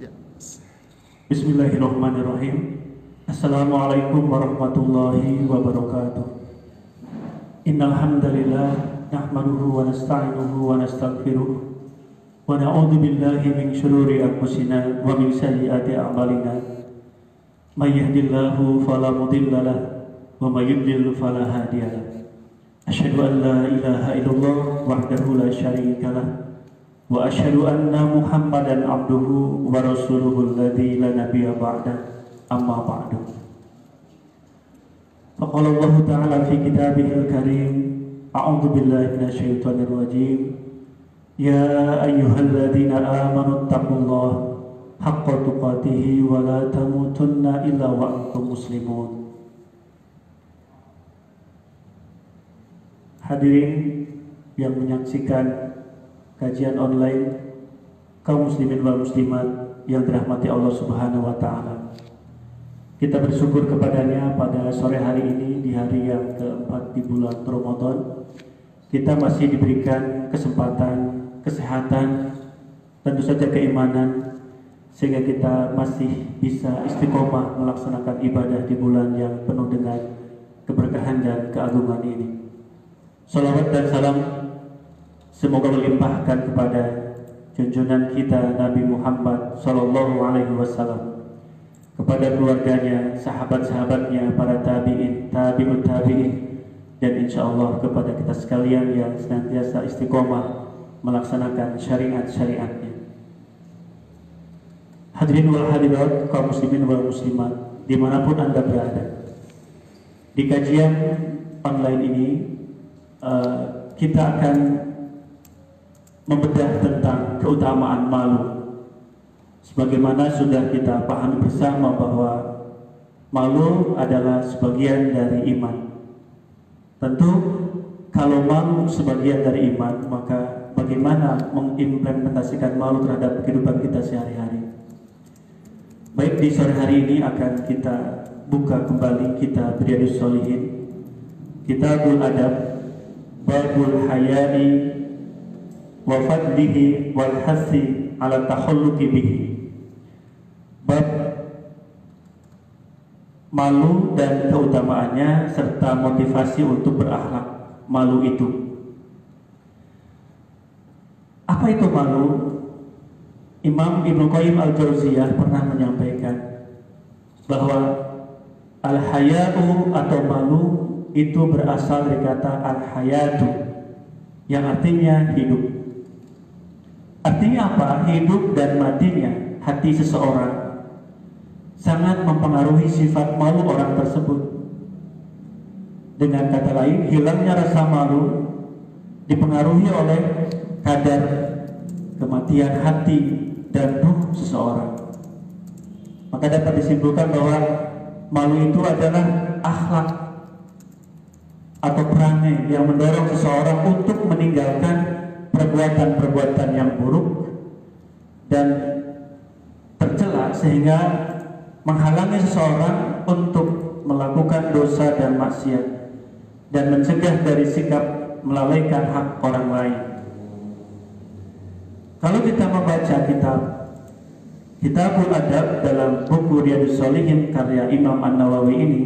Ya. Bismillahirrahmanirrahim. Assalamualaikum warahmatullahi wabarakatuh. Innal hamdalillah nahmaduhu wa nasta'inuhu wa nastaghfiruh wa na'udzu billahi min shururi anfusina wa min sayyiati a'malina. May yahdihillahu fala mudilla lahu wa may yudlil fala hadiya lahu. Asyhadu an la ilaha illallah wahdahu la syarika lahu wa asyhadu anna Muhammadan abduhu wa rasuluhu alladzi la nabiyya ba'da, amma ba'du. Faqala Allah ta'ala fi kitabihil karim, a'udzu billahi minasyaitonir rajim. Ya ayyuhalladzina amanu taqullaha haqqa tuqatih wa la tamutunna illa wa antum muslimun. Hadirin yang menyaksikan kajian online, kaum muslimin wal muslimat yang dirahmati Allah Subhanahu wa taala. Kita bersyukur kepadanya pada sore hari ini, di hari yang keempat di bulan Ramadan. Kita masih diberikan kesempatan, kesehatan, tentu saja keimanan, sehingga kita masih bisa istiqomah melaksanakan ibadah di bulan yang penuh dengan keberkahan dan keagungan ini. Salawat dan salam semoga melimpahkan kepada junjungan kita Nabi Muhammad Sallallahu Alaihi Wasallam, kepada keluarganya, sahabat-sahabatnya, para tabi'in, tabi'ut tabi'in, dan insya Allah kepada kita sekalian yang senantiasa istiqomah melaksanakan syariat-syariatnya. Hadirin wal hadirat, kaum muslimin wal muslimat dimanapun Anda berada, di kajian online ini kita akan membedah tentang keutamaan malu. Sebagaimana sudah kita pahami bersama bahwa malu adalah sebagian dari iman. Tentu kalau malu sebagian dari iman, maka bagaimana mengimplementasikan malu terhadap kehidupan kita sehari-hari. Baik, di sore hari ini akan kita buka kembali kitab Riyadhus Shalihin, Kitabul Adab, Babul Hayai wa fadlihi wal hasi ala takhalluqi bihi. Bab malu dan keutamaannya serta motivasi untuk berakhlak malu itu. Apa itu malu? Imam Ibnu Qayyim Al-Jauziyah pernah menyampaikan bahwa al-haya'u atau malu itu berasal dari kata al-hayatu, yang artinya hidup. Artinya apa? Hidup dan matinya hati seseorang sangat mempengaruhi sifat malu orang tersebut. Dengan kata lain, hilangnya rasa malu dipengaruhi oleh kadar kematian hati dan ruh seseorang. Maka dapat disimpulkan bahwa malu itu adalah akhlak atau perangai yang mendorong seseorang untuk meninggalkan perbuatan-perbuatan yang buruk dan tercela, sehingga menghalangi seseorang untuk melakukan dosa dan maksiat dan mencegah dari sikap melalaikan hak orang lain. Kalau kita membaca Kitabul Adab dalam buku Riyadhus Shalihin karya Imam An-Nawawi ini,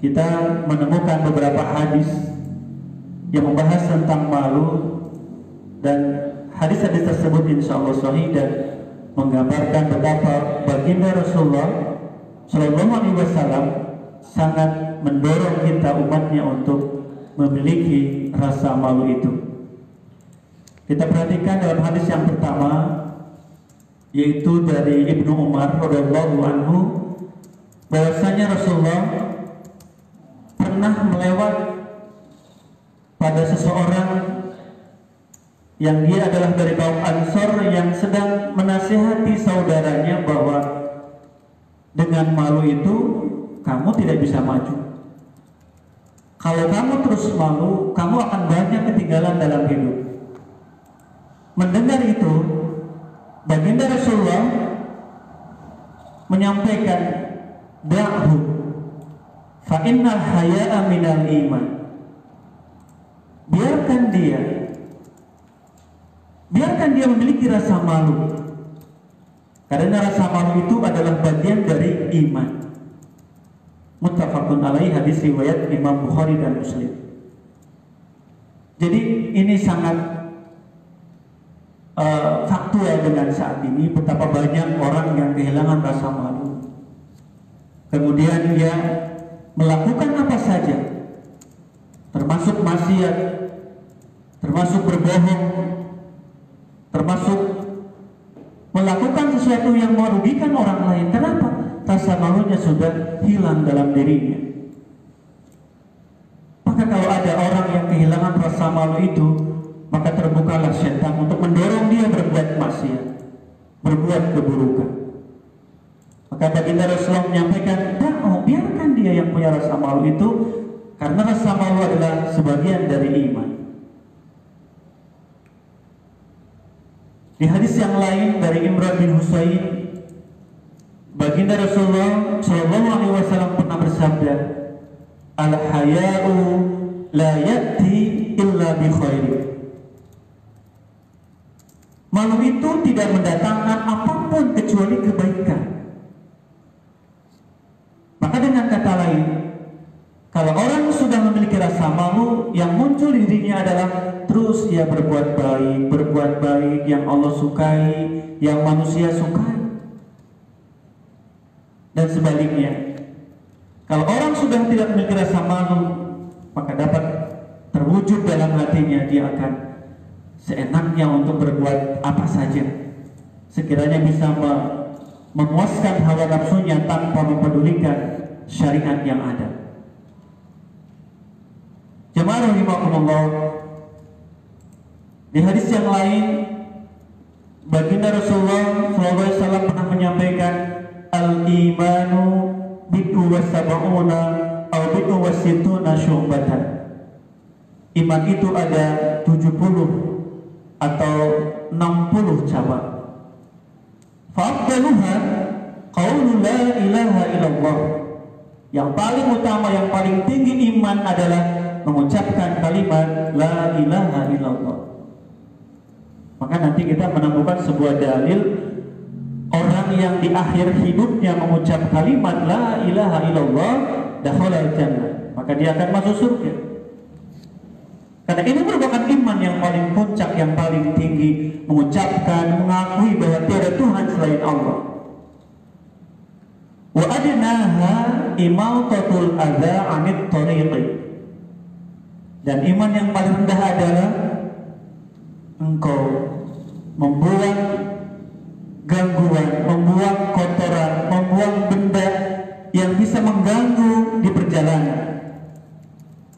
kita menemukan beberapa hadis yang membahas tentang malu, dan hadis-hadis tersebut insya Allah sahih dan menggambarkan betapa baginda Rasulullah Shallallahu Alaihi Wasallam sangat mendorong kita umatnya untuk memiliki rasa malu itu. Kita perhatikan dalam hadis yang pertama, yaitu dari Ibnu Umar radhiyallahu anhu, bahwasanya Rasulullah pernah melewat pada seseorang yang dia adalah dari kaum Ansor yang sedang menasihati saudaranya bahwa dengan malu itu kamu tidak bisa maju. Kalau kamu terus malu, kamu akan banyak ketinggalan dalam hidup. Mendengar itu, baginda Rasulullah menyampaikan, da'hu fa innal haya'a minal iman. Biarkan dia memiliki rasa malu, Karena rasa malu itu adalah bagian dari iman. Muttafaqun alaih, hadis riwayat Imam Bukhari dan Muslim. Jadi ini sangat faktual dengan saat ini, betapa banyak orang yang kehilangan rasa malu. Kemudian dia melakukan apa saja, termasuk maksiat, termasuk berbohong, termasuk melakukan sesuatu yang merugikan orang lain. Kenapa? Rasa malunya sudah hilang dalam dirinya. Maka kalau ada orang yang kehilangan rasa malu itu, maka terbukalah syaitan untuk mendorong dia berbuat maksiat, berbuat keburukan. Maka baginda Rasulullah menyampaikan, biarkan dia yang punya rasa malu itu, karena rasa malu adalah sebagian dari iman. Di hadis yang lain dari Imran bin Husain, baginda Rasulullah Shallallahu Alaihi Wasallam pernah bersabda, al-haya'u la ya'ti illa bi khairi. Malu itu tidak mendatangkan apapun kecuali kebaikan. Maka dengan kata lain, kalau orang sudah memiliki rasa malu, yang muncul di dirinya adalah terus ia berbuat baik yang Allah sukai, yang manusia sukai. Dan sebaliknya, kalau orang sudah tidak memiliki rasa malu, maka dapat terwujud dalam hatinya, dia akan seenaknya untuk berbuat apa saja, sekiranya bisa memuaskan hawa nafsunya tanpa mempedulikan syariat yang ada. Jemaah rahimakumullah, di hadis yang lain baginda Rasulullah SAW pernah menyampaikan, al-imanu bid'u wa sab'una aw bid'u wa sittuna syu'batan. Iman itu ada 70 atau 60 cabang. Fa'afdaluha qaulu la ilaha illallah. Yang paling utama, yang paling tinggi iman adalah mengucapkan kalimat la ilaha illallah. Maka nanti kita menemukan sebuah dalil orang yang di akhir hidupnya mengucap kalimat la ilaha illallah dakhala jannah, maka dia akan masuk surga. Karena ini merupakan iman yang paling puncak, yang paling tinggi, mengucapkan, mengakui bahwa tiada Tuhan selain Allah. Wa adnaha imautatul adza 'anit thariqi. Dan iman yang paling rendah adalah engkau membuang gangguan, membuang kotoran, membuang benda yang bisa mengganggu di perjalanan.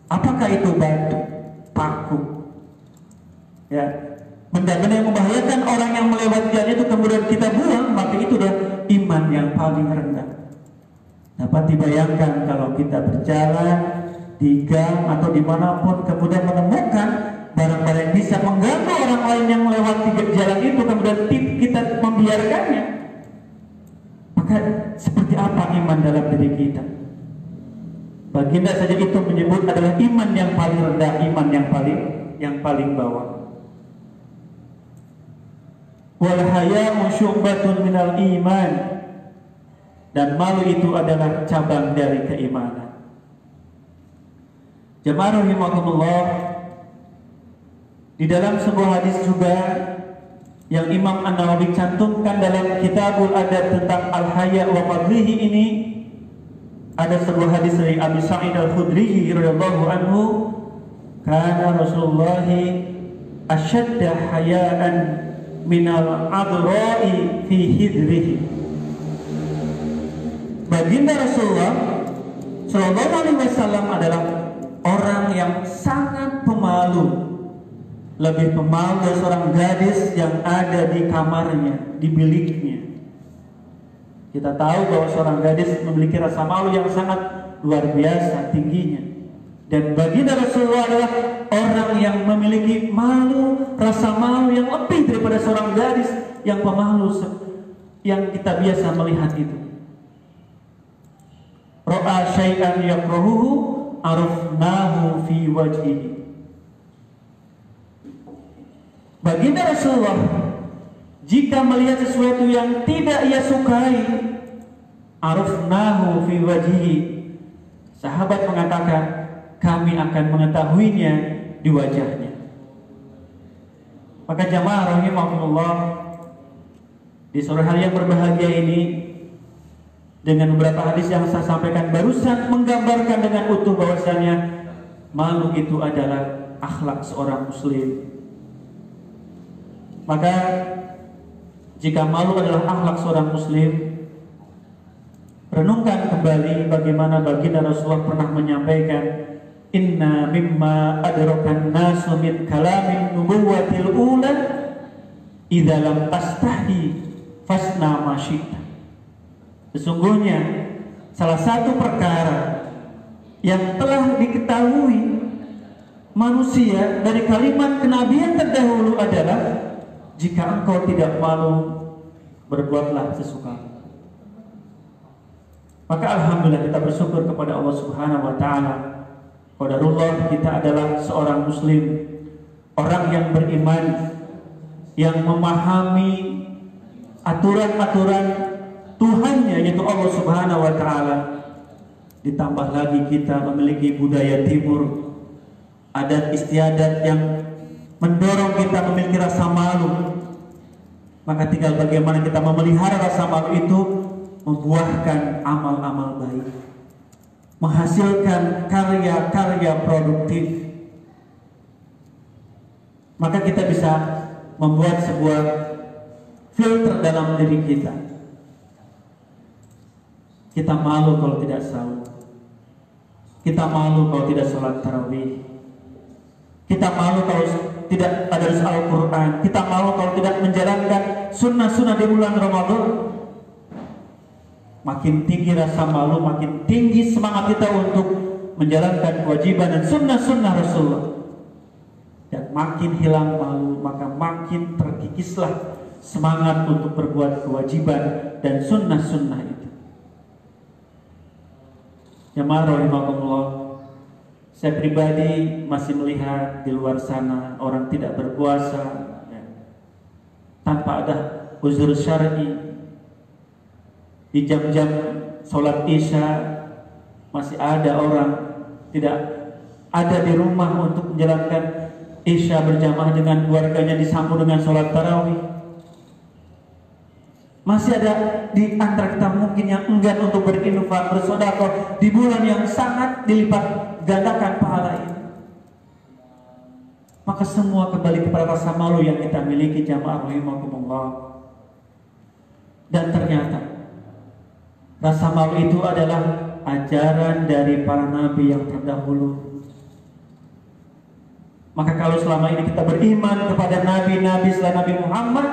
Apakah itu batu, paku, ya, benda-benda yang membahayakan orang yang melewati jalan itu kemudian kita buang, maka itu adalah iman yang paling rendah. Dapat dibayangkan kalau kita berjalan di gang atau dimanapun kemudian menemukan barang-barang yang bisa mengganggu orang lain yang melewati jalan itu, kemudian kita membiarkannya, maka seperti apa iman dalam diri kita? Baginda saja itu menyebut adalah iman yang paling rendah, iman yang paling bawah. Wal haya'u syu'batun minal iman. Dan malu itu adalah cabang dari keimanan. Jemaah rahimakumullah, di dalam sebuah hadis juga yang Imam An-Nawawi cantumkan dalam Kitabul Adab tentang al-haya wa fadlihi ini, ada sebuah hadis dari Abu Sa'id Al-Khudri radhiyallahu anhu, kana Rasulullah ashadda haya'an minal adra'i fi hidrihi. Baginda Rasulullah Sallallahu Alaihi Wasallam adalah orang yang sangat pemalu, lebih pemalu dari seorang gadis yang ada di kamarnya, di biliknya. Kita tahu bahwa seorang gadis memiliki rasa malu yang sangat luar biasa tingginya. Dan baginda Rasulullah adalah orang yang memiliki malu, rasa malu yang lebih daripada seorang gadis yang pemalu yang kita biasa melihat itu. Ra'a syai'an yakrahuhu arafnahu fi wajhihi. Baginda Rasulullah jika melihat sesuatu yang tidak ia sukai, arafnahu fi wajhihi. Sahabat mengatakan, kami akan mengetahuinya di wajahnya. Maka jamaah rahimakumullah, di sore hari yang berbahagia ini, dengan beberapa hadis yang saya sampaikan barusan menggambarkan dengan utuh bahwasanya malu itu adalah akhlak seorang muslim. Maka jika malu adalah akhlak seorang muslim, renungkan kembali bagaimana baginda Rasulullah pernah menyampaikan, inna mimma adrakan nasu min kalamin nubuwatil ula idza lam tastahi fasna ma syi'ta. Sesungguhnya salah satu perkara yang telah diketahui manusia dari kalimat kenabian terdahulu adalah, jika engkau tidak malu, berbuatlah sesukamu. Maka alhamdulillah kita bersyukur kepada Allah Subhanahu wa taala. Qadarullah, kita adalah seorang muslim, orang yang beriman, yang memahami aturan-aturan Tuhannya, yaitu Allah Subhanahu wa taala. Ditambah lagi kita memiliki budaya timur, adat istiadat yang mendorong kita memiliki rasa malu. Maka tinggal bagaimana kita memelihara rasa malu itu, membuahkan amal-amal baik, menghasilkan karya-karya produktif. Maka kita bisa membuat sebuah filter dalam diri kita. Kita malu kalau tidak sahur. Kita malu kalau tidak sholat tarawih. Kita malu kalau tidak ada Al-Quran. Kita malu kalau tidak menjalankan sunnah-sunnah di bulan Ramadan. Makin tinggi rasa malu, makin tinggi semangat kita untuk menjalankan kewajiban dan sunnah-sunnah Rasulullah. Dan makin hilang malu, maka makin terkikislah semangat untuk berbuat kewajiban dan sunnah-sunnah itu. Jamaah rahimakumullah, saya pribadi masih melihat di luar sana orang tidak berpuasa ya, tanpa ada uzur syar'i. Di jam-jam sholat isya masih ada orang tidak ada di rumah untuk menjalankan isya berjamaah dengan keluarganya, disambung dengan sholat tarawih. Masih ada di antara kita mungkin yang enggan untuk berinfak, bersedekah di bulan yang sangat dilipat gandakan pahala ini. Maka semua kembali kepada rasa malu yang kita miliki, jamaah rahimakumullah. Dan ternyata rasa malu itu adalah ajaran dari para nabi yang terdahulu. Maka kalau selama ini kita beriman kepada nabi-nabi selain Nabi Muhammad,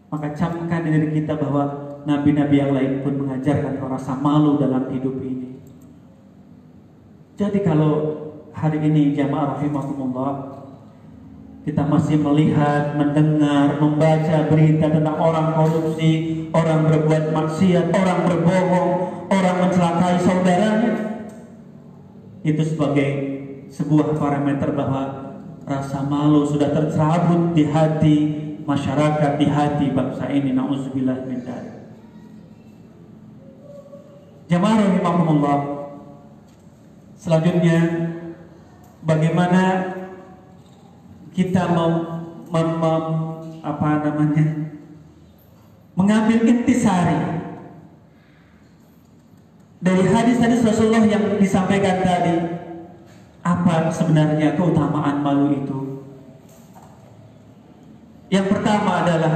maka camkan di diri kita bahwa nabi-nabi yang lain pun mengajarkan rasa malu dalam hidup ini. Jadi kalau hari ini jamaah rahimakumullah, kita masih melihat, mendengar, membaca berita tentang orang korupsi, orang berbuat maksiat, orang berbohong, orang mencelakai saudaranya, itu sebagai sebuah parameter bahwa rasa malu sudah tercerabut di hati masyarakat, di hati bangsa ini. Nauzubillah min dzalik. Jamaah rahimakumullah, selanjutnya bagaimana kita mengambil intisari dari hadis-hadis Rasulullah yang disampaikan tadi. Apa sebenarnya keutamaan malu itu? Yang pertama adalah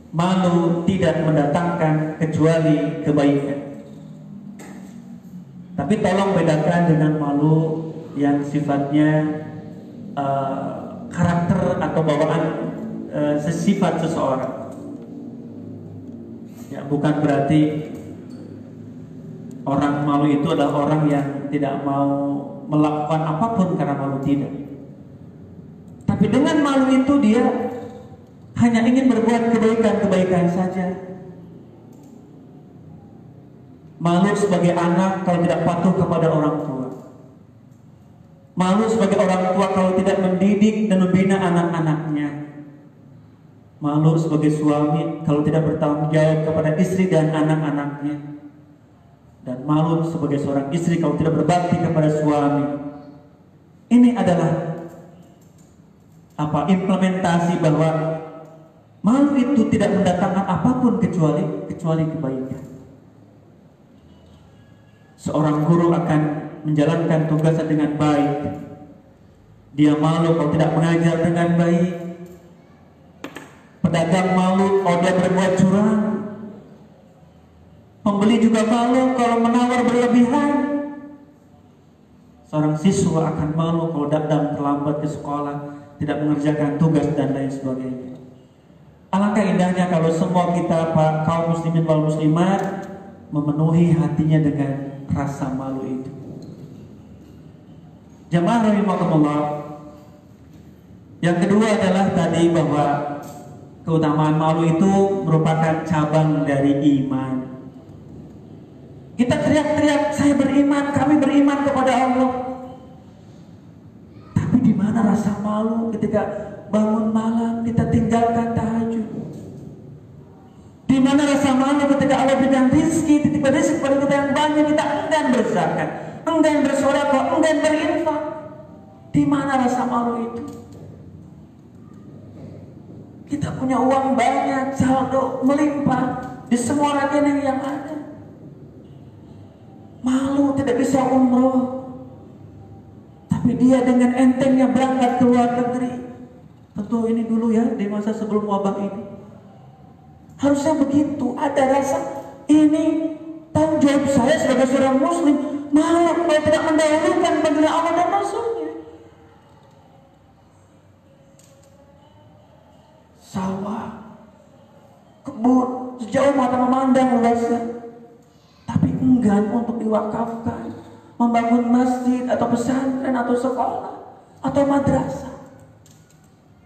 malu tidak mendatangkan kecuali kebaikan. Tapi tolong bedakan dengan malu yang sifatnya karakter atau bawaan sifat seseorang. Ya, bukan berarti orang malu itu adalah orang yang tidak mau melakukan apapun karena malu, tidak. Tapi dengan malu itu dia hanya ingin berbuat kebaikan-kebaikan saja. Malu sebagai anak kalau tidak patuh kepada orang tua. Malu sebagai orang tua kalau tidak mendidik dan membina anak-anaknya. Malu sebagai suami kalau tidak bertanggung jawab kepada istri dan anak-anaknya. Dan malu sebagai seorang istri kalau tidak berbakti kepada suami. Ini adalah implementasi bahwa malu itu tidak mendatangkan apapun kecuali kebaikan. Seorang guru akan menjalankan tugasnya dengan baik. Dia malu kalau tidak mengajar dengan baik. Pedagang malu kalau dia berbuat curang. Pembeli juga malu kalau menawar berlebihan. Seorang siswa akan malu kalau datang terlambat ke sekolah, tidak mengerjakan tugas dan lain sebagainya. Alangkah indahnya kalau semua kita kaum muslimin wal muslimat memenuhi hatinya dengan rasa malu itu. Jamaah rahimakumullah. Yang kedua adalah tadi bahwa keutamaan malu itu merupakan cabang dari iman. Kita teriak-teriak, saya beriman, kami beriman kepada Allah. Tapi di mana rasa malu ketika bangun malam kita tinggalkan tahajud? Di mana rasa malu ketika Allah berikan rizki, titipkan rizki pada kita yang banyak, kita enggan berzakat, enggan bersedekah, enggan berinfak. Di mana rasa malu itu? Kita punya uang banyak, saldo melimpah di semua rekening yang ada. Malu tidak bisa umroh, tapi dia dengan entengnya berangkat ke luar negeri. Tentu ini dulu ya, di masa sebelum wabah ini. Harusnya begitu, ada rasa ini tanggung jawab saya sebagai seorang muslim. Malu kalau tidak mendahulukan panggilan Allah dan Rasulnya. Sawah, kebun, sejauh mata memandang luasnya, tapi enggan untuk diwakafkan, membangun masjid atau pesantren atau sekolah atau madrasah.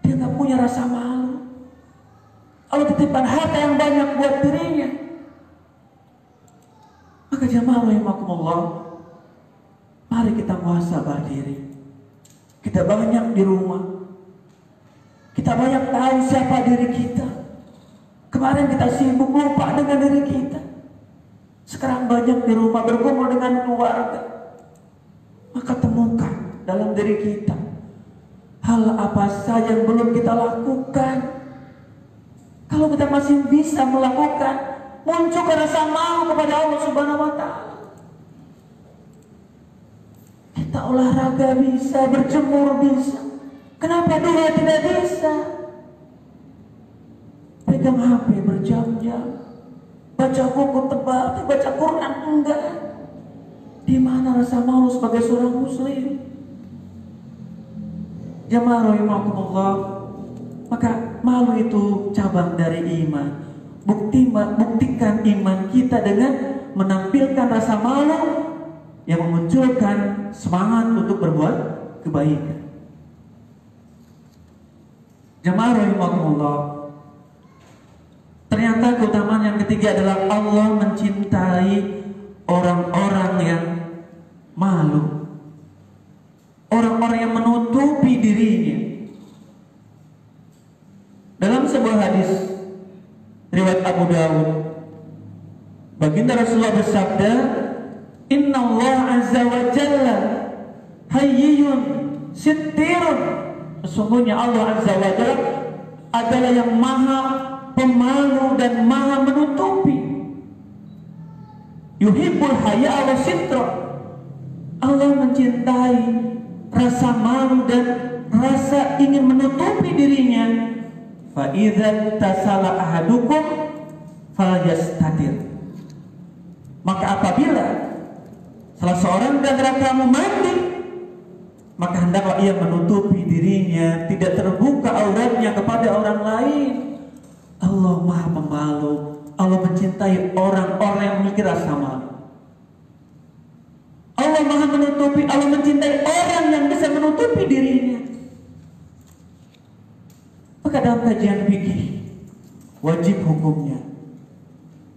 Dia nggak punya rasa malu. Allah titipkan harta yang banyak buat dirinya. Maka jamaah rahimakumullah, mari kita muhasabah diri. Kita banyak di rumah, kita banyak tahu siapa diri kita. Kemarin kita sibuk lupa dengan diri kita. Sekarang banyak di rumah berkumpul dengan keluarga. Maka temukan dalam diri kita hal apa saja yang belum kita lakukan. Kalau kita masih bisa melakukan, munculkan rasa malu kepada Allah Subhanahu wa Ta'ala. Kita olahraga bisa, berjemur bisa. Kenapa dulu tidak bisa? Pegang HP berjam-jam, baca buku tebal, baca Quran enggak. Di mana rasa malu sebagai seorang muslim? Jamaah rahimakumullah, maka malu itu cabang dari iman. Buktikan iman kita dengan menampilkan rasa malu yang memunculkan semangat untuk berbuat kebaikan. Jamaah rahimakumullah, ternyata keutamaan yang ketiga adalah Allah mencintai orang-orang yang malu, orang-orang yang menutupi dirinya. Dalam sebuah hadis riwayat Abu Dawud, baginda Rasulullah bersabda, Inna Allah azza wa jalla hayyun sittirun. Sesungguhnya Allah azza wa jalla adalah yang maha pemalu dan maha menutupi. Yuhibbul haya wa sitra. Allah mencintai rasa malu dan rasa ingin menutupi dirinya. Fa idza tasala ahadukum falyastatir. Maka apabila salah seorang di antara kamu mandi, maka hendaklah ia menutupi dirinya, tidak terbuka auratnya kepada orang lain. Allah maha pemalu. Allah mencintai orang-orang yang memiliki rasa malu. Allah maha menutupi. Allah mencintai orang yang bisa menutupi dirinya. Maka dalam kajian fikih wajib hukumnya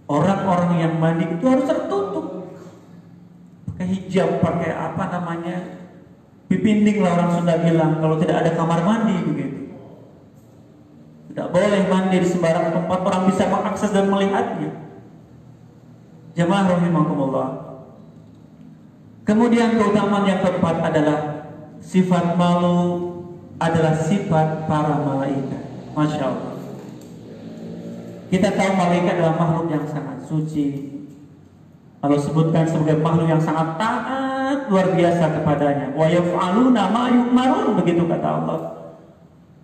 orang-orang yang mandi itu harus tertutup, pakai hijab, pakai apa namanya, pipinding lah orang Sunda bilang, kalau tidak ada kamar mandi begitu. Tidak boleh mandi di sembarang tempat orang bisa mengakses dan melihatnya. Jamaah rahimakumullah. Kemudian keutamaan yang keempat adalah sifat malu adalah sifat para malaikat. Masya Allah. Kita tahu malaikat adalah makhluk yang sangat suci. Allah sebutkan sebagai makhluk yang sangat taat luar biasa kepadanya. Wa yaf'aluna ma yu'marun, begitu kata Allah.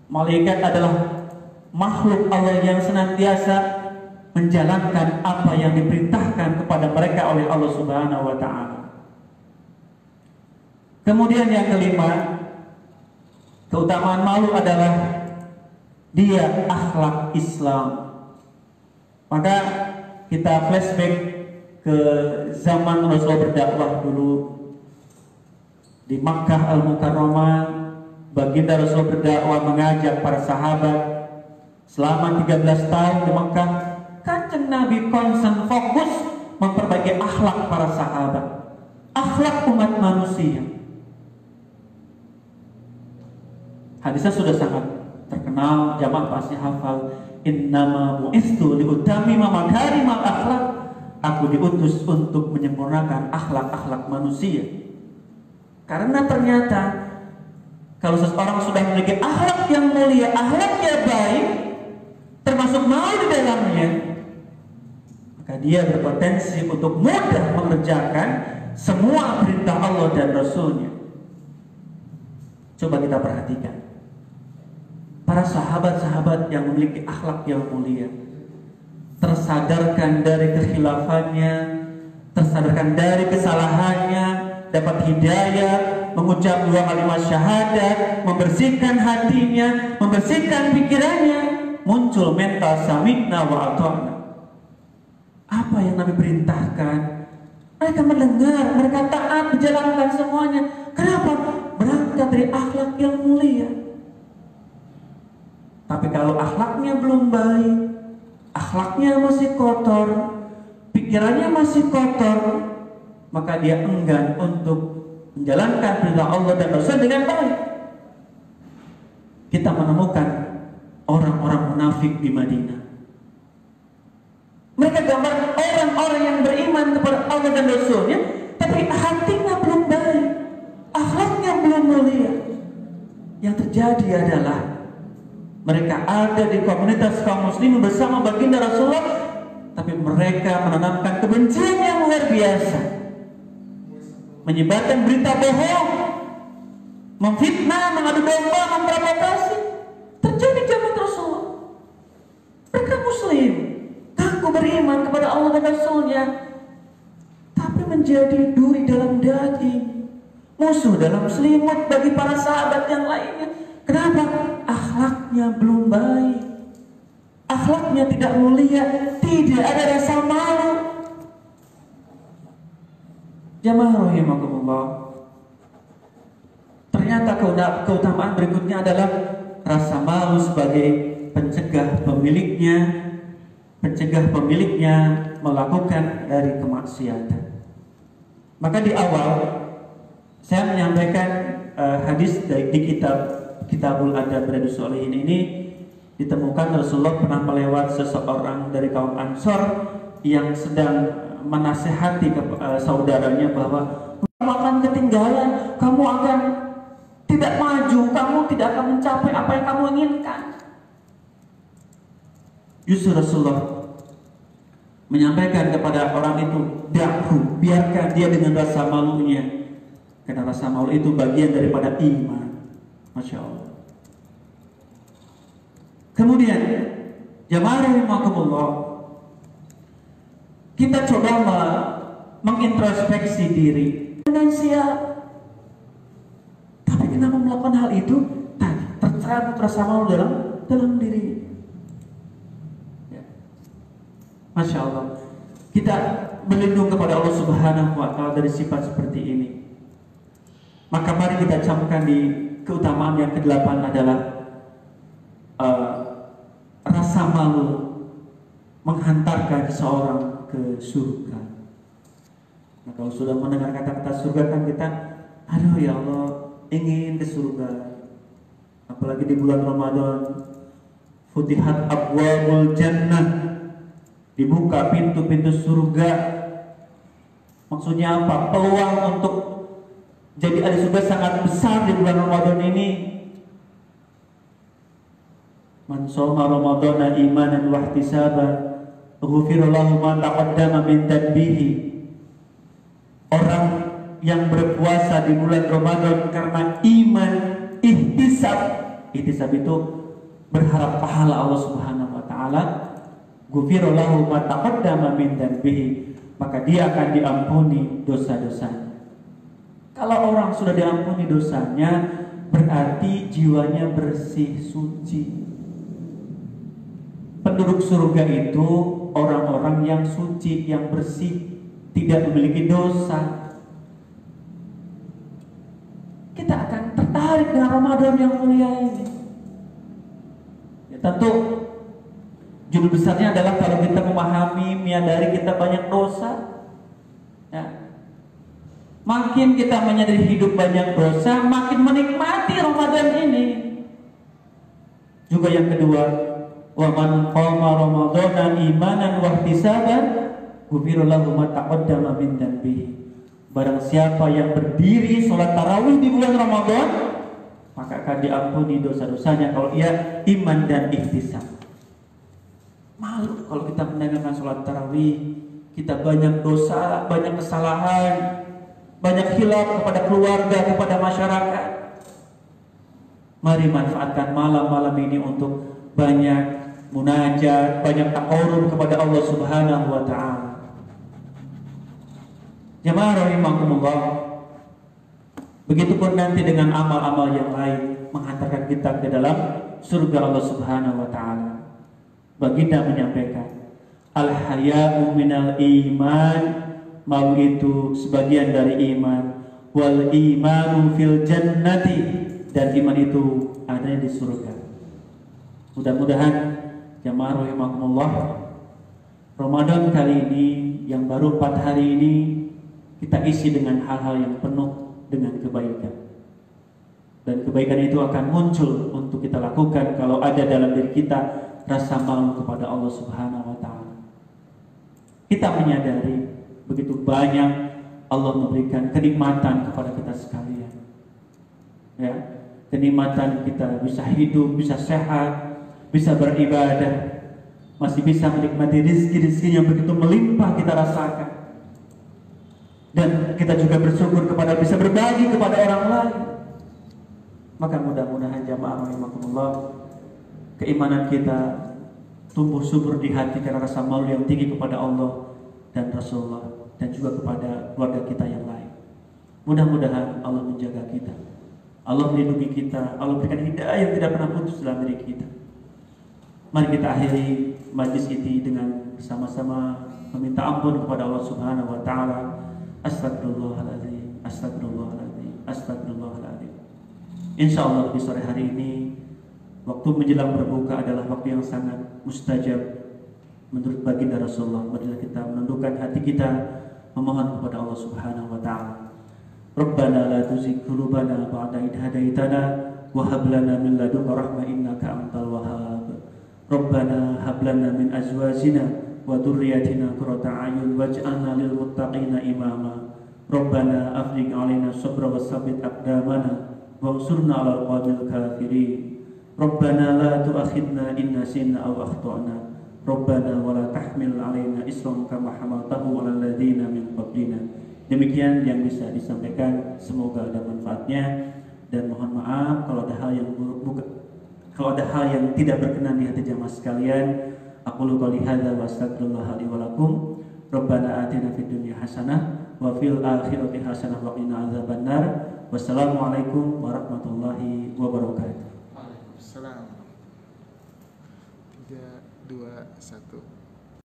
Malaikat adalah makhluk Allah yang senantiasa menjalankan apa yang diperintahkan kepada mereka oleh Allah Subhanahu wa taala. Kemudian yang kelima, keutamaan malu adalah dia akhlak Islam. Maka kita flashback ke zaman Rasulullah berdakwah dulu di Makkah Al-Mukarramah. Baginda Rasul berdakwah mengajak para sahabat selama 13 tahun di Makkah. Kanjeng Nabi concern fokus memperbaiki akhlak para sahabat, akhlak umat manusia. Hadisnya sudah sangat terkenal, jamaah pasti hafal. Innama bu'istu liutamima makarimal akhlak. Aku diutus untuk menyempurnakan akhlak-akhlak manusia. Karena ternyata kalau seseorang sudah memiliki akhlak yang mulia, akhlaknya baik, termasuk malu di dalamnya, maka dia berpotensi untuk mudah mengerjakan semua perintah Allah dan Rasulnya. Coba kita perhatikan para sahabat-sahabat yang memiliki akhlak yang mulia, tersadarkan dari kekhilafannya, tersadarkan dari kesalahannya, dapat hidayah, mengucap 2 kalimat syahadat, membersihkan hatinya, membersihkan pikirannya, muncul mental sami'na wa ata'na. Apa yang Nabi perintahkan, mereka mendengar, mereka taat, menjalankan semuanya. Kenapa? Berangkat dari akhlak yang mulia. Tapi kalau akhlaknya belum baik, akhlaknya masih kotor, pikirannya masih kotor, maka dia enggan untuk menjalankan perintah Allah dan Rasul dengan baik. Kita menemukan orang-orang munafik di Madinah. Mereka gambar orang-orang yang beriman kepada Allah dan Rasulnya, tapi hatinya belum baik, akhlaknya belum mulia. Yang terjadi adalah mereka ada di komunitas kaum muslimin bersama baginda Rasulullah, tapi mereka menanamkan kebencian yang luar biasa, menyebarkan berita bohong, memfitnah, mengadu domba, memprovokasi. Terjadi zaman Rasulullah. Mereka muslim, ngaku beriman kepada Allah dan Rasulnya, tapi menjadi duri dalam daging, musuh dalam selimut bagi para sahabat yang lainnya. Kenapa? Akhlaknya belum baik, akhlaknya tidak mulia, tidak ada rasa malu. Jamaah rahimakumullah. Ternyata keutamaan berikutnya adalah rasa malu sebagai pencegah pemiliknya melakukan dari kemaksiatan. Maka di awal saya menyampaikan hadis di Kitabul Adab Riyadhus Shalihin ini ditemukan Rasulullah pernah melewat seseorang dari kaum Ansor yang sedang menasehati saudaranya bahwa kamu akan ketinggalan, kamu akan tidak maju, kamu tidak akan mencapai apa yang kamu inginkan. Justru Rasulullah menyampaikan kepada orang itu, da'hu, biarkan dia dengan rasa malunya, karena rasa malu itu bagian daripada iman. Masya Allah. Kemudian jamaah rahimakumullah, kita coba mengintrospeksi diri dengan siap. Tapi kenapa melakukan hal itu? Tadi tercerabut rasa malu dalam diri. Ya. Masya Allah. Kita berlindung kepada Allah Subhanahu wa taala dari sifat seperti ini. Maka mari kita camkan di keutamaan yang ke-8 adalah rasa malu menghantarkan seseorang ke surga. Nah, kalau sudah mendengar kata-kata surga kan kita, aduh ya Allah, ingin ke surga. Apalagi di bulan Ramadan, Futihat abwabul jannah, dibuka pintu-pintu surga. Maksudnya apa? Peluang untuk jadi ahli surga sangat besar di bulan Ramadan ini. Man shoma ramadhana imanan wa ihtisaban ghufira lahu ma taqaddama min dhanbihi. Orang yang berpuasa di bulan Ramadan karena iman, ihtisab. Ihtisab itu berharap pahala Allah Subhanahu wa taala. Ghufira lahu ma taqaddama min dhanbihi, maka dia akan diampuni dosa-dosanya. Kalau orang sudah diampuni dosanya, berarti jiwanya bersih, suci. Penduduk surga itu orang-orang yang suci, yang bersih, tidak memiliki dosa. Kita akan tertarik dengan Ramadan yang mulia ini. Ya, tentu judul besarnya adalah kalau kita memahami, menyadari kita banyak dosa, ya, makin kita menyadari hidup banyak dosa, makin menikmati Ramadan ini. Juga yang kedua, wa man qama ramadhana imanan wa ihtisaban ghufira lahu ma taqaddama min dhanbihi. Barang siapa yang berdiri sholat tarawih di bulan Ramadan, maka akan diampuni dosa-dosanya kalau ia iman dan ihtisab. Malu kalau kita mendengarkan sholat tarawih, kita banyak dosa, banyak kesalahan, banyak khilaf kepada keluarga, kepada masyarakat. Mari manfaatkan malam-malam ini untuk banyak munajat, banyak taqarrub kepada Allah Subhanahu wa taala. Jamaah rahimakumullah. Begitupun nanti dengan amal-amal yang lain menghantarkan kita ke dalam surga Allah Subhanahu wa taala. Baginda menyampaikan, al-haya'u minal iman, mau itu sebagian dari iman, wal imanu fil jannati, dan iman itu ada di surga. Mudah-mudahan jamaah rahimakumullah, Ramadan kali ini yang baru 4 hari ini kita isi dengan hal-hal yang penuh dengan kebaikan. Dan kebaikan itu akan muncul untuk kita lakukan kalau ada dalam diri kita rasa malu kepada Allah Subhanahu wa taala. Kita menyadari begitu banyak Allah memberikan kenikmatan kepada kita sekalian. Ya, kenikmatan kita bisa hidup, bisa sehat, bisa beribadah, masih bisa menikmati rizki-rizki yang begitu melimpah kita rasakan. Dan kita juga bersyukur kepada bisa berbagi kepada orang lain. Maka mudah-mudahan jamaah rahimakumullah, keimanan kita tumbuh subur di hati karena rasa malu yang tinggi kepada Allah dan Rasulullah, dan juga kepada keluarga kita yang lain. Mudah-mudahan Allah menjaga kita, Allah melindungi kita, Allah berikan hidayah yang tidak pernah putus dalam diri kita. Mari kita akhiri majlis ini dengan bersama-sama meminta ampun kepada Allah Subhanahu wa taala. Astagfirullahaladzim, astagfirullahaladzim, astagfirullahaladzim. Insyaallah di sore hari ini, waktu menjelang berbuka adalah waktu yang sangat mustajab menurut baginda Rasulullah. Marilah kita menundukkan hati kita memohon kepada Allah Subhanahu wa taala. Rabbana la tuzigh qulubana ba'da idh hadaitana wa hab lana min ladunka rahmah innaka antal wahhab. Rabbana hab lana min azwajina wa dzurriyyatina qurrata a'yun waj'alna lil muttaqina imama. Rabbana afrigh 'alaina sabra wa tsabbit aqdamana wansurna 'alal qawmil kafirin. Rabbana la tu'akhidna in nasina aw akhtana. Rabbana wa la tahmil 'alaina isran kama hamaltahu 'alal ladzina min qablina. Demikian yang bisa disampaikan, semoga ada manfaatnya, dan mohon maaf kalau ada hal yang buruk, kalau ada hal yang tidak berkenan di hati jamaah sekalian. Aqulu qouli hadza wa astaghfirullah li wa lakum. Rabbana atina fid dunya hasanah wa fil akhirati hasanah wa qina adzabannar. Wassalamualaikum warahmatullahi wabarakatuh. Waalaikumsalam. 3, 2, 1.